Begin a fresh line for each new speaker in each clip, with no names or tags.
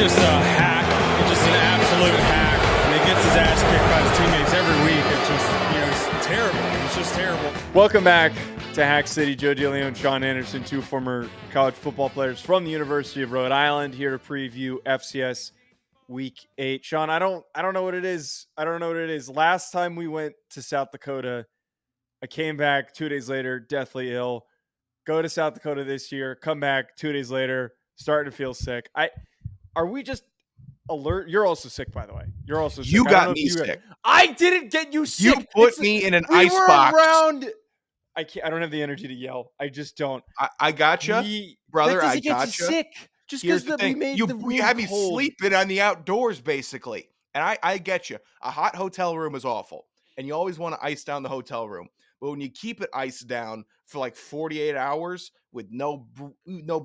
just a hack. He's just an absolute hack. And he gets his ass kicked by his teammates every week. It's just, it's terrible. It's just terrible.
Welcome back to Sac City. Joe DeLeone and Sean Anderson, two former college football players from the University of Rhode Island, here to preview FCS Week 8. Sean, I don't know what it is. I don't know what it is. Last time we went to South Dakota, I came back 2 days later, deathly ill. Go to South Dakota this year, come back 2 days later, starting to feel sick. Are we just alert? You're also sick, by the way. You're also sick.
You got me sick.
I didn't get you sick.
You put me in an ice box.
I can't. I don't have the energy to yell. I just don't.
I gotcha, brother. I gotcha.
Sick. Just
Here's
because
the thing. You had me sleeping on the outdoors, basically. And I get you. A hot hotel room is awful. And you always want to ice down the hotel room. But when you keep it iced down for like 48 hours with no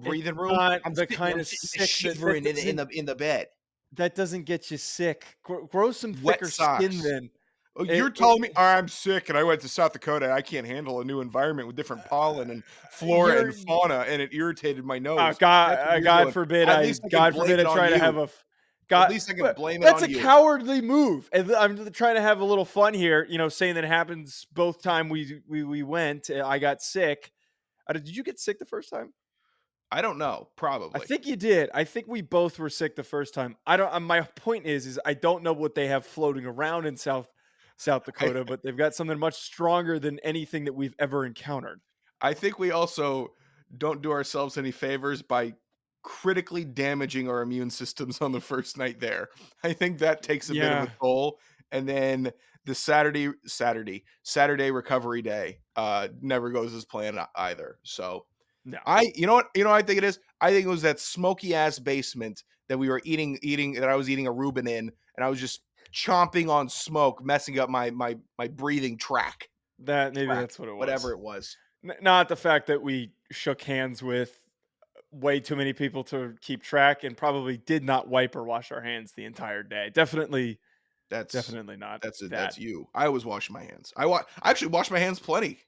breathing room, I'm
the kind of sick
shivering in the bed.
That doesn't get you sick. Grow some thicker skin then.
You're telling me I'm sick and I went to South Dakota and I can't handle a new environment with different pollen and flora and fauna, and it irritated my nose.
God forbid I try to have a
at least I can blame it on you.
That's a cowardly move. And I'm trying to have a little fun here, saying that it happens both time we went. I got sick. Did you get sick the first time?
I don't know. Probably.
I think you did. I think we both were sick the first time. I don't. My point is I don't know what they have floating around in South Dakota, but they've got something much stronger than anything that we've ever encountered.
I think we also don't do ourselves any favors by critically damaging our immune systems on the first night there. I think that takes a bit of a toll. And then the Saturday recovery day never goes as planned either. So
no.
You know what I think it is? I think it was that smoky ass basement that we were eating that I was eating a Reuben in, and I was just chomping on smoke, messing up my breathing track.
That's what it was.
Whatever it was.
Not the fact that we shook hands with way too many people to keep track and probably did not wipe or wash our hands the entire day. Definitely not.
That's you. I was washing my hands. I actually wash my hands plenty.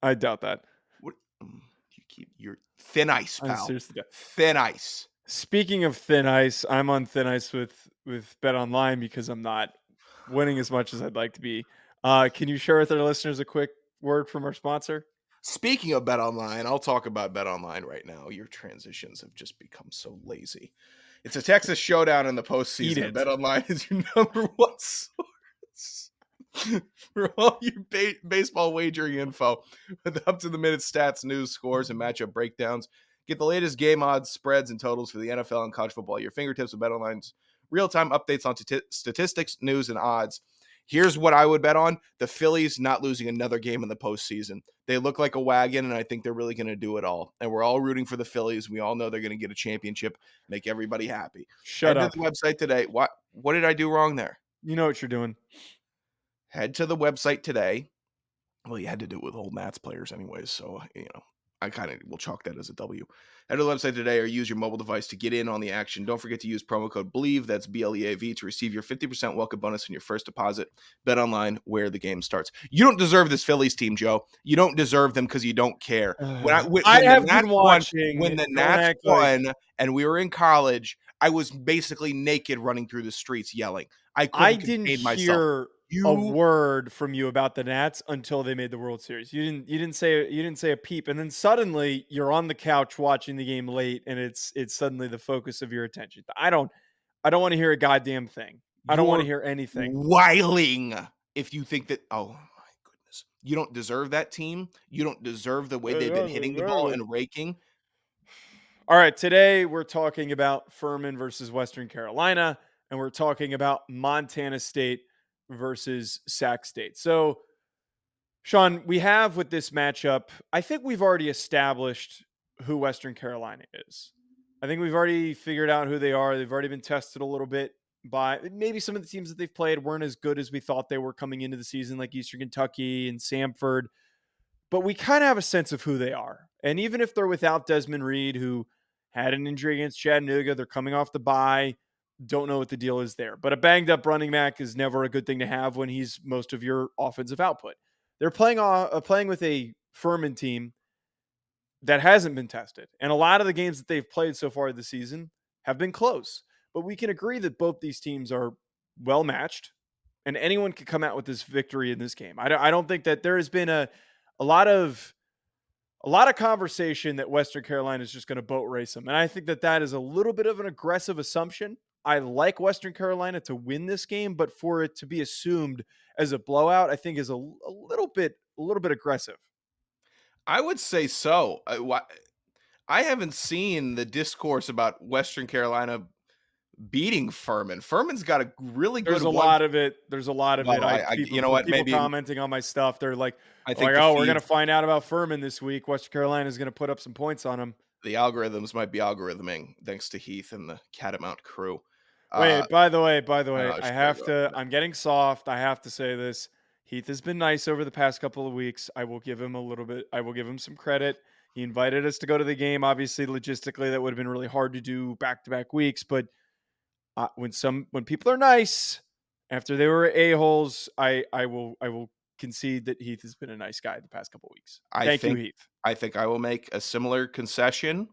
I doubt that.
What you keep your thin ice, pal?
Seriously,
thin ice.
Speaking of thin ice, I'm on thin ice with BetOnline because I'm not winning as much as I'd like to be. Can you share with our listeners a quick word from our sponsor?
Speaking of BetOnline, I'll talk about BetOnline right now. Your transitions have just become so lazy. It's a Texas showdown in the postseason. BetOnline is your number one source for all your baseball wagering info, with up-to-the-minute stats, news, scores, and matchup breakdowns. Get the latest game odds, spreads, and totals for the NFL and college football at your fingertips with BetOnline's real-time updates on statistics, news, and odds. Here's what I would bet on: the Phillies not losing another game in the postseason. They look like a wagon, and I think they're really going to do it all. And we're all rooting for the Phillies. We all know they're going to get a championship, make everybody happy.
Head
to the website today. What did I do wrong there?
You know what you're doing.
Head to the website today. Well, you had to do it with old Nats players anyways, so, I kind of will chalk that as a W. Head to the website today or use your mobile device to get in on the action. Don't forget to use promo code BELIEVE, that's BLEAV, to receive your 50% welcome bonus on your first deposit. BetOnline, where the game starts. You don't deserve this Phillies team, Joe. You don't deserve them because you don't care. When the Nats won and we were in college, I was basically naked running through the streets yelling. I didn't
hear a word from you about the Nats until they made the World Series. You didn't say a peep, and then suddenly you're on the couch watching the game late, and it's suddenly the focus of your attention. I don't want to hear a goddamn thing. I don't want to hear anything.
Whiling if you think that. Oh my goodness, you don't deserve that team. You don't deserve the way they've been hitting the ball and raking.
All right, today we're talking about Furman versus Western Carolina, and we're talking about Montana State versus Sac State. So, Sean, we have with this matchup, I think we've already established who Western Carolina is. I think we've already figured out who they are. They've already been tested a little bit by maybe some of the teams that they've played weren't as good as we thought they were coming into the season, like Eastern Kentucky and Samford. But we kind of have a sense of who they are. And even if they're without Desmond Reed, who had an injury against Chattanooga, they're coming off the bye. Don't know what the deal is there. But a banged up running back is never a good thing to have when he's most of your offensive output. They're playing with a Furman team that hasn't been tested. And a lot of the games that they've played so far this season, have been close. But we can agree that both these teams are well matched, and anyone can come out with this victory in this game. I don't think that there has been a lot of conversation that Western Carolina is just going to boat race them. And I think that is a little bit of an aggressive assumption. I like Western Carolina to win this game, but for it to be assumed as a blowout, I think is a little bit aggressive.
I would say so. I haven't seen the discourse about Western Carolina beating Furman. Furman's got a really good.
There's a lot of it. There's a lot of it.
You know what?
People
Maybe
commenting on my stuff. They're like,
I think
oh, we're gonna find out about Furman this week. Western Carolina is gonna put up some points on them.
The algorithms might be algorithming thanks to Heath and the Catamount crew.
Wait, by the way, I have to. I'm getting soft. I have to say this. Heath has been nice over the past couple of weeks. I will give him a little bit. I will give him some credit. He invited us to go to the game. Obviously, logistically, that would have been really hard to do back-to-back weeks. But when people are nice after they were a-holes, I will concede that Heath has been a nice guy the past couple of weeks. Thank you, Heath.
I think I will make a similar concession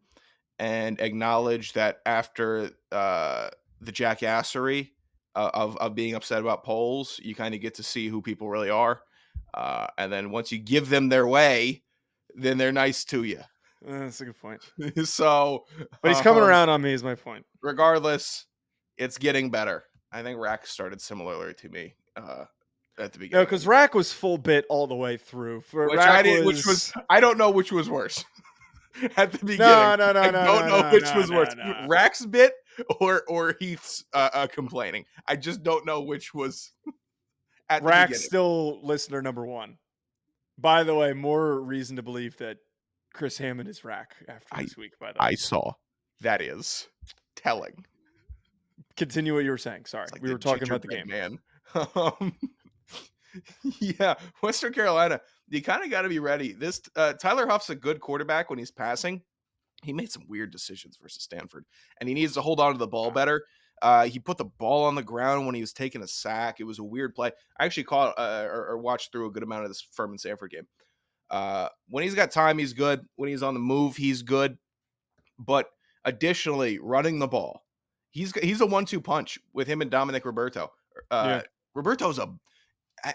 and acknowledge that after the jackassery of being upset about polls, you kind of get to see who people really are. And then once you give them their way, then they're nice to you.
That's a good point.
So,
but he's coming around on me is my point.
Regardless, it's getting better. I think Rack started similarly to me at the beginning.
No, because Rack was full bit all the way through.
I don't know which was worse. At the beginning,
I
don't know which was worse. Rack's bit or Heath's complaining. I just don't know which was. At
Rack's still listener number one. By the way, more reason to believe that Chris Hammond is Rack after this week. By the way,
I saw that is telling.
Continue what you were saying. Sorry,
like
we were talking about the game,
man. Yeah, Western Carolina. You kind of got to be ready. This Tyler Huff's a good quarterback when he's passing. He made some weird decisions versus Stanford, and he needs to hold on to the ball better. He put the ball on the ground when he was taking a sack. It was a weird play. I actually caught or watched through a good amount of this Furman Stanford game. When he's got time, he's good. When he's on the move, he's good. But additionally, running the ball, he's a 1-2 punch with him and Dominic Roberto. Roberto's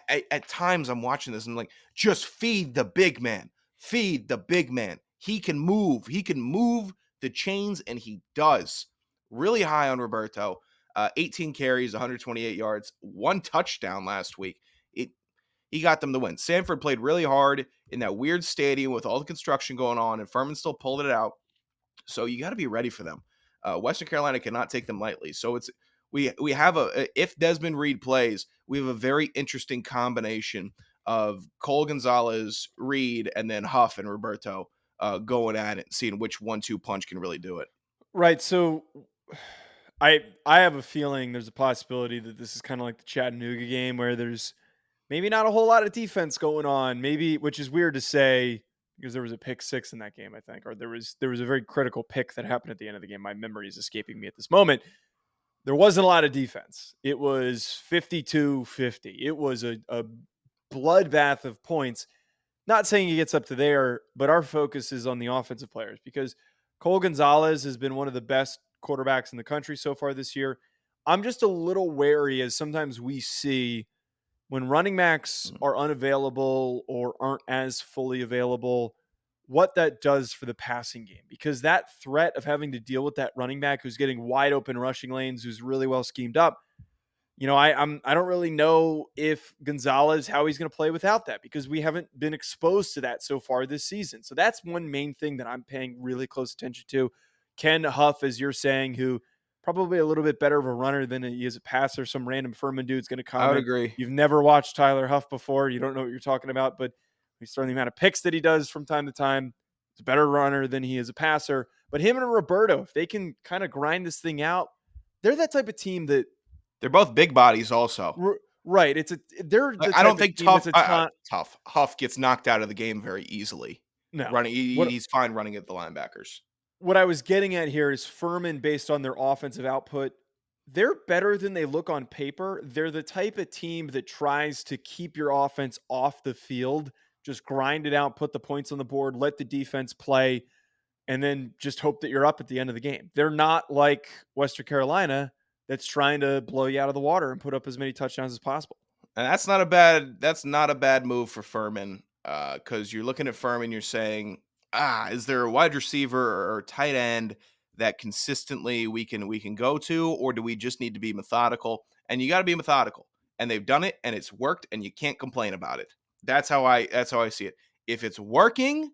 at times I'm watching this and I'm like, just feed the big man. Feed the big man. He can move. He can move the chains, and he does. Really high on Roberto. 18 carries, 128 yards, 1 touchdown last week. He got them the win. Stanford played really hard in that weird stadium with all the construction going on, and Furman still pulled it out. So you got to be ready for them. Western Carolina cannot take them lightly. So we have if Desmond Reed plays, we have a very interesting combination of Cole Gonzalez, Reed, and then Huff and Roberto going at it, seeing which 1-2 punch can really do it.
Right. So I have a feeling there's a possibility that this is kind of like the Chattanooga game where there's maybe not a whole lot of defense going on, which is weird to say because there was a pick 6 in that game, I think, or there was a very critical pick that happened at the end of the game. My memory is escaping me at this moment. There wasn't a lot of defense. It was 52-50. It was a bloodbath of points. Not saying he gets up to there, but our focus is on the offensive players because Cole Gonzalez has been one of the best quarterbacks in the country so far this year. I'm just a little wary as sometimes we see when running backs are unavailable or aren't as fully available, what that does for the passing game, because that threat of having to deal with that running back who's getting wide open rushing lanes, who's really well schemed up. I don't really know if Gonzalez, how he's going to play without that, because we haven't been exposed to that so far this season. So that's one main thing that I'm paying really close attention to. Ken Huff, as you're saying, who probably a little bit better of a runner than he is a passer. Some random Furman dude's going to comment.
I would agree.
You've never watched Tyler Huff before. You don't know what you're talking about, but he's throwing the amount of picks that he does from time to time. He's a better runner than he is a passer. But him and Roberto, if they can kind of grind this thing out, they're that type of team that
they're both big bodies also.
Right.
I don't think Tough Huff gets knocked out of the game very easily.
No.
He's fine running at the linebackers.
What I was getting at here is Furman, based on their offensive output, they're better than they look on paper. They're the type of team that tries to keep your offense off the field, just grind it out, put the points on the board, let the defense play. and then just hope that you're up at the end of the game. They're not like Western Carolina that's trying to blow you out of the water and put up as many touchdowns as possible.
And that's not a bad move for Furman, because you're looking at Furman, you're saying, is there a wide receiver or tight end that consistently we can go to, or do we just need to be methodical? And you got to be methodical, and they've done it, and it's worked, and you can't complain about it. That's how I see it. If it's working,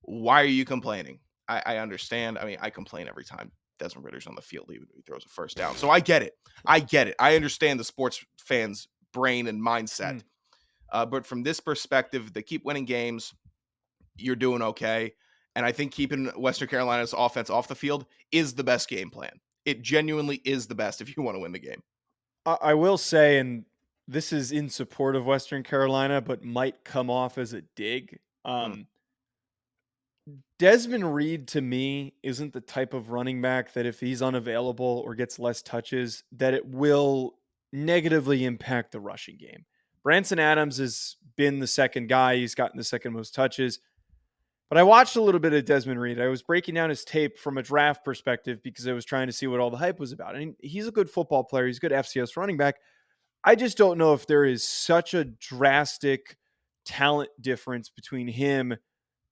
why are you complaining? I understand. I mean, I complain every time Desmond Ritter's on the field, even if he throws a first down. So I get it. I understand the sports fans' brain and mindset. But from this perspective, they keep winning games. You're doing okay. And I think keeping Western Carolina's offense off the field is the best game plan. It genuinely is the best if you want to win the game.
I will say, and this is in support of Western Carolina, but might come off as a dig. Desmond Reed, to me, isn't the type of running back that if he's unavailable or gets less touches, that it will negatively impact the rushing game. Branson Adams has been the second guy. He's gotten the second most touches. But I watched a little bit of Desmond Reed. I was breaking down his tape from a draft perspective because I was trying to see what all the hype was about. I mean, he's a good football player. He's a good FCS running back. I just don't know if there is such a drastic talent difference between him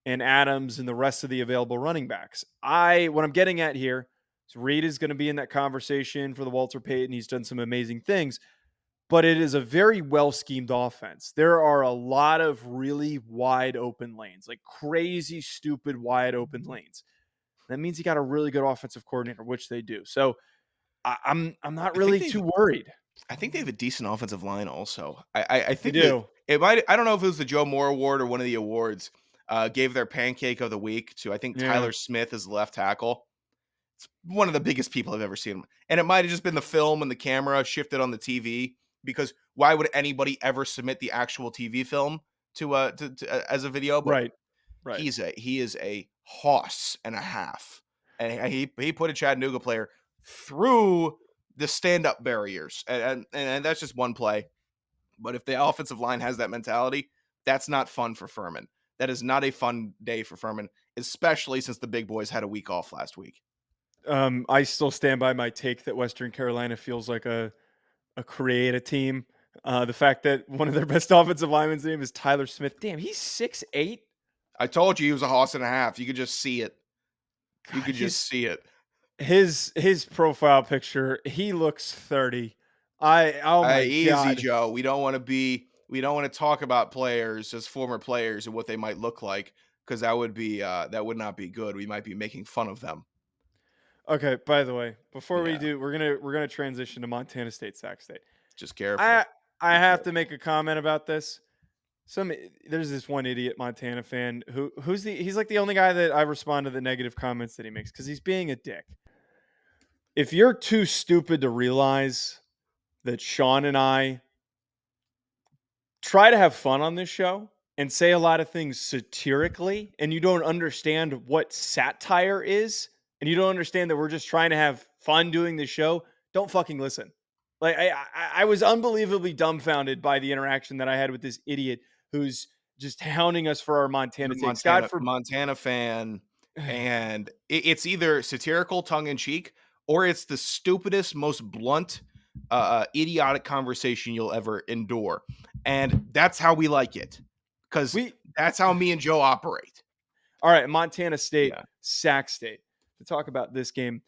and Adams and the rest of the available running backs. What I'm getting at here is Reed is going to be in that conversation for the Walter Payton. He's done some amazing things, but it is a very well-schemed offense. There are a lot of really wide open lanes, like crazy, stupid, wide open lanes. That means you got a really good offensive coordinator, which they do. So I'm not really too worried.
I think they have a decent offensive line also. I think
they do.
It might, I don't know if it was the Joe Moore Award or one of the awards, gave their pancake of the week to, I think, Tyler Smith as the left tackle. It's one of the biggest people I've ever seen. And it might have just been the film and the camera shifted on the TV, because why would anybody ever submit the actual TV film to as a video? But
Right.
He is a hoss and a half. And he put a Chattanooga player through the stand-up barriers. And that's just one play. But if the offensive line has that mentality, that's not fun for Ferman. That is not a fun day for Ferman, especially since the big boys had a week off last week.
I still stand by my take that Western Carolina feels like a creative team. The fact that one of their best offensive linemen's name is Tyler Smith. Damn, he's 6'8".
I told you he was a hoss and a half. You could just see it. You could just see it.
His profile picture, he looks 30. Oh my
easy,
God.
Joe. We don't want to talk about players as former players and what they might look like, because that would not be good. We might be making fun of them.
Okay, by the way, before we do, we're gonna transition to Montana State, Sac State.
Just careful.
I have to make a comment about this. There's this one idiot Montana fan he's like the only guy that I respond to the negative comments that he makes because he's being a dick. If you're too stupid to realize that Sean and I try to have fun on this show and say a lot of things satirically, and you don't understand what satire is, and you don't understand that we're just trying to have fun doing the show, don't fucking listen. Like I was unbelievably dumbfounded by the interaction that I had with this idiot who's just hounding us for our Montana takes.
Montana fan, and it's either satirical, tongue in cheek, or it's the stupidest, most blunt, idiotic conversation you'll ever endure, and that's how we like it, because that's how me and Joe operate.
All right, Montana State, Sac State. To talk about this game,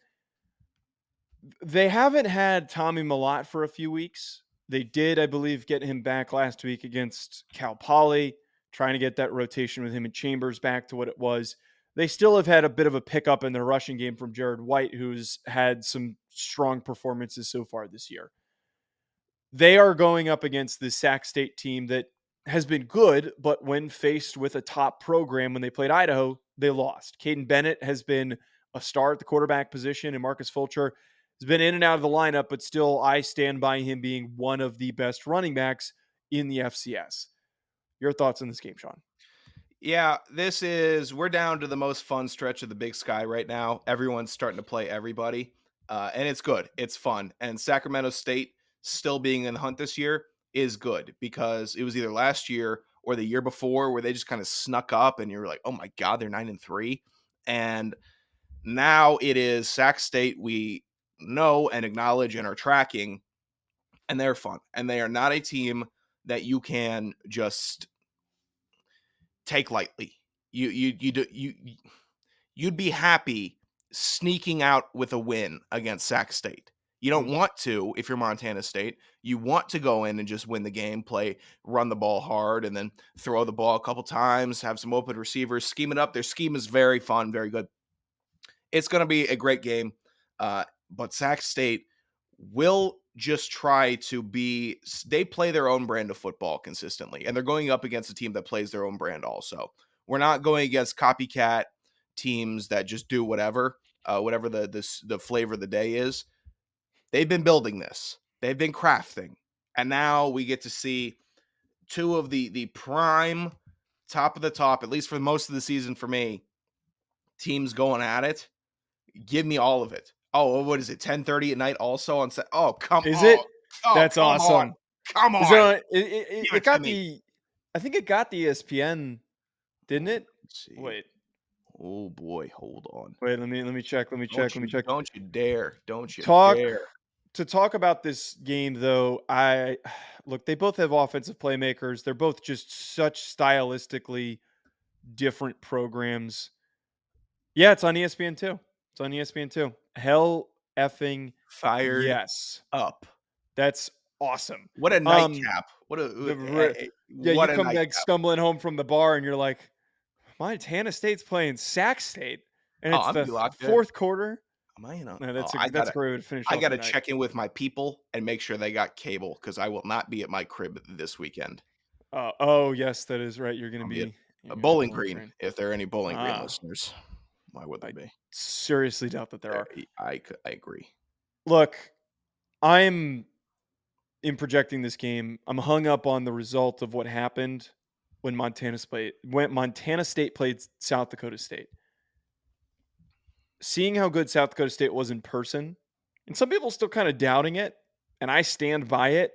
they haven't had Tommy Mellott for a few weeks. They did, I believe, get him back last week against Cal Poly, trying to get that rotation with him and Chambers back to what it was. They still have had a bit of a pickup in their rushing game from Jared White, who's had some strong performances so far this year. They are going up against the Sac State team that has been good, but when faced with a top program when they played Idaho, they lost. Caden Bennett has been a star at the quarterback position, and Marcus Fulcher has been in and out of the lineup, but still I stand by him being one of the best running backs in the FCS. Your thoughts on this game, Sean?
Yeah, we're down to the most fun stretch of the Big Sky right now. Everyone's starting to play everybody, and it's good. It's fun. And Sacramento State still being in the hunt this year is good, because it was either last year or the year before where they just kind of snuck up and you were like, oh my God, they're 9-3. And now it is Sac State we know and acknowledge and are tracking, and they're fun. And they are not a team that you can just take lightly. You'd be happy sneaking out with a win against Sac State. You don't want to if you're Montana State. You want to go in and just win the game, run the ball hard, and then throw the ball a couple times, have some open receivers, scheme it up. Their scheme is very fun, very good. It's going to be a great game, but Sac State will just try to they play their own brand of football consistently, and they're going up against a team that plays their own brand also. We're not going against copycat teams that just do whatever the flavor of the day is. They've been building this. They've been crafting. And now we get to see two of the prime top of the top, at least for most of the season for me, teams going at it. Give me all of it. Oh, what is it? 10:30 at night also on set. Oh, come on.
Is it?
Oh,
that's awesome.
On. Come on.
It got I think it got the ESPN, didn't it? Wait.
Oh boy, hold on.
Wait, let me check. Let me check.
Don't you dare. Don't you
dare. To talk about this game, though, they both have offensive playmakers. They're both just such stylistically different programs. Yeah, it's on ESPN too. It's on ESPN too. Hell effing
fired.
Yes.
Up.
That's awesome.
What a nightcap.
You come back stumbling home from the bar and you're like, Montana State's playing Sac State. And it's the fourth quarter.
Am I in?
No, that's where we would finish.
I got to check in with my people and make sure they got cable because I will not be at my crib this weekend.
Oh, yes, that is right. You're going to be
at Bowling Green. If there are any Bowling Green listeners, why would they be?
Seriously doubt that there are.
I agree.
Look, in projecting this game, I'm hung up on the result of what happened when Montana State played South Dakota State. Seeing how good South Dakota State was in person, and some people still kind of doubting it, and I stand by it,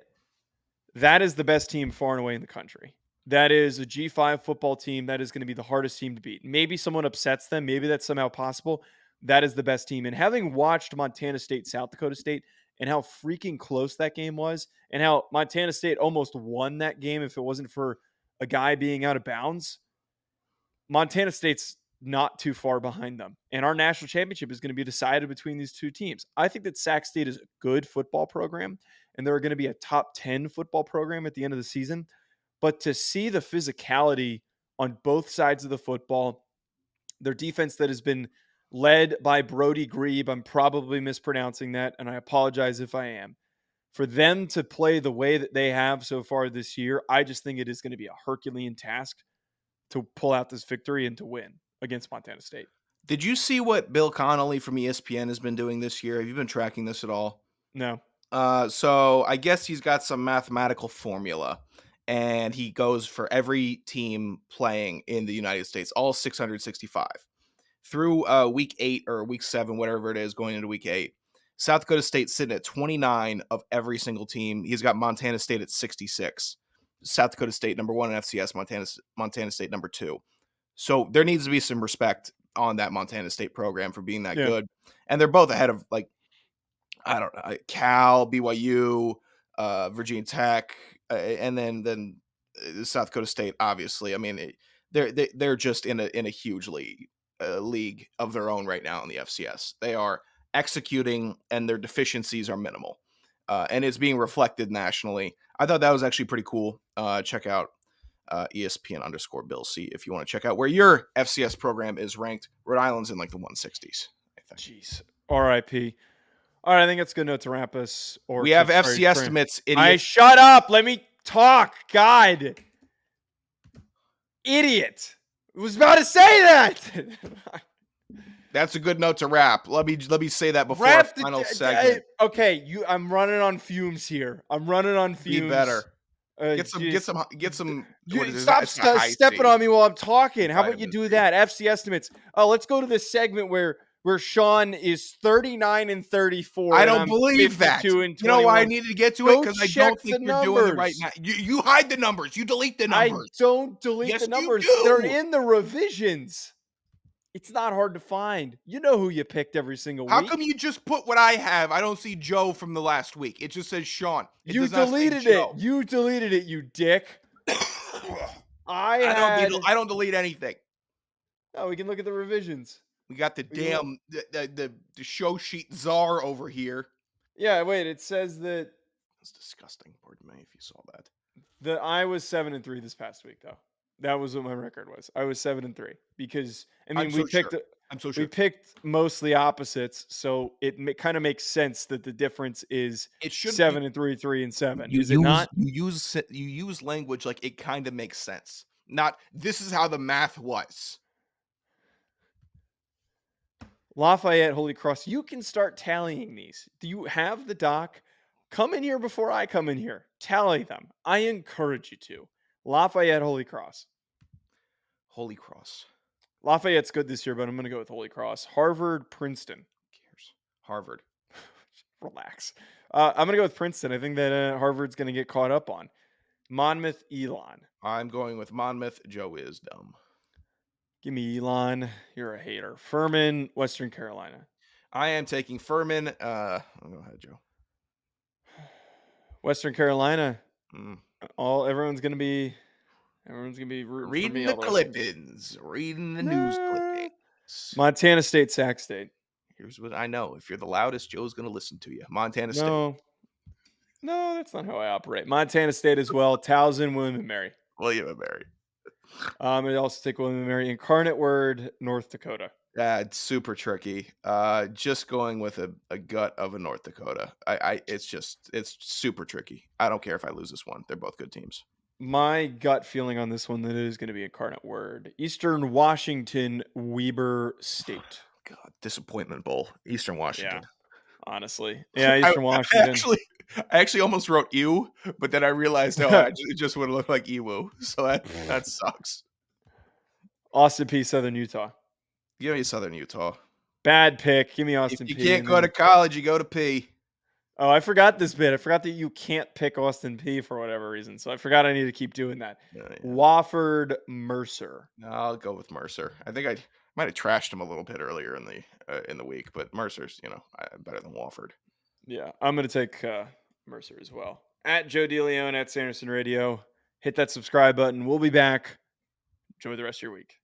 that is the best team far and away in the country. That is a G5 football team. That is going to be the hardest team to beat. Maybe someone upsets them. Maybe that's somehow possible. That is the best team. And having watched Montana State, South Dakota State, and how freaking close that game was, and how Montana State almost won that game if it wasn't for a guy being out of bounds, Montana State's not too far behind them. And our national championship is going to be decided between these two teams. I think that Sac State is a good football program, and they're going to be a top 10 football program at the end of the season. But to see the physicality on both sides of the football, their defense that has been led by Brody Grebe, I'm probably mispronouncing that, and I apologize if I am. For them to play the way that they have so far this year, I just think it is going to be a Herculean task to pull out this victory and to win against Montana State.
Did you see what Bill Connolly from ESPN has been doing this year? Have you been tracking this at all?
No.
So I guess he's got some mathematical formula, and he goes for every team playing in the United States, all 665. Through week 8 or week 7, whatever it is, going into week 8. South Dakota State sitting at 29 of every single team. He's got Montana State at 66. South Dakota State number 1 in FCS, Montana State number 2. So there needs to be some respect on that Montana State program for being that good. And they're both ahead of, like, I don't know, Cal, BYU, Virginia Tech, and then South Dakota State, obviously. I mean, they're just in a huge league of their own right now in the FCS. They are executing, and their deficiencies are minimal. And it's being reflected nationally. I thought that was actually pretty cool. Check out ESPN_Bill. See if you want to check out where your FCS program is ranked. Rhode Island's in like the 160s, I think.
Jeez. RIP. All right, I think that's a good note to wrap us.
We have FC estimates.
Shut up. Let me talk. God. Idiot. I was about to say that.
That's a good note to wrap. Let me say that before our final segment.
Okay, I'm running on fumes here. Be
better. Get some.
Stop stepping on me while I'm talking. How about you do that? FC estimates. Oh, let's go to this segment where Sean is 39-34.
I don't believe that. You know why I needed to get to it? Because I don't think you're doing it right now. You hide the numbers. You delete the numbers.
I don't delete the numbers. They're in the revisions. It's not hard to find. You know who you picked every single
How
week.
come you just put what I have? I don't see Joe from the last week. It just says Sean. It
You
does not say
deleted
Joe.
it. You deleted it, you dick.
I don't delete anything.
Oh, we can look at the revisions.
We got the damn the show sheet czar over here.
Yeah, wait. It says that
That's disgusting. Pardon me if you saw that.
I was 7-3 this past week, though. That was what my record was. I was 7-3 because I mean
I'm so sure.
we picked mostly opposites, so it kind of makes sense that the difference is
It should
7-3, 3-7. Is it not?
You use language like it kind of makes sense. Not this is how the math was.
Lafayette, Holy Cross. You can start tallying these. Do you have the doc? Come in here before I come in here. Tally them. I encourage you to. Lafayette, Holy Cross.
Holy Cross.
Lafayette's good this year, but I'm going to go with Holy Cross. Harvard, Princeton.
Who cares? Harvard.
Relax. I'm going to go with Princeton. I think that Harvard's going to get caught up on. Monmouth, Elon.
I'm going with Monmouth. Joe is dumb.
Give me Elon. You're a hater. Furman, Western Carolina.
I am taking Ferman. Go ahead, Joe.
Western Carolina.
Mm.
Everyone's gonna be rooting
Reading
for me
the clippings, reading the news clippings.
Montana State, Sac State.
Here's what I know: if you're the loudest, Joe's going to listen to you. Montana State.
No, that's not how I operate. Montana State as well. Towson, William and Mary.
William and Mary.
I'd also take William and Mary. Incarnate Word, North Dakota.
It's super tricky. Just going with a gut of a North Dakota. It's super tricky. I don't care if I lose this one. They're both good teams.
My gut feeling on this one that it is going to be Incarnate Word. Eastern Washington, Weber State.
God, disappointment bowl. Eastern Washington.
Yeah, honestly. Yeah, Eastern Washington.
I actually almost wrote ew, but then I realized it just would look like ewu. So that sucks.
Austin P, Southern Utah.
Give me Southern Utah.
Bad pick. Give me Austin P.
If you can't go to college, you go to P.
Oh, I forgot this bit. I forgot that you can't pick Austin P for whatever reason. So I forgot I need to keep doing that.
Yeah.
Wofford, Mercer.
I'll go with Mercer. I think I might have trashed him a little bit earlier in the week, but Mercer's better than Wofford.
Yeah, I'm going to take Mercer as well. At Joe DeLeone at Sanderson Radio. Hit that subscribe button. We'll be back. Enjoy the rest of your week.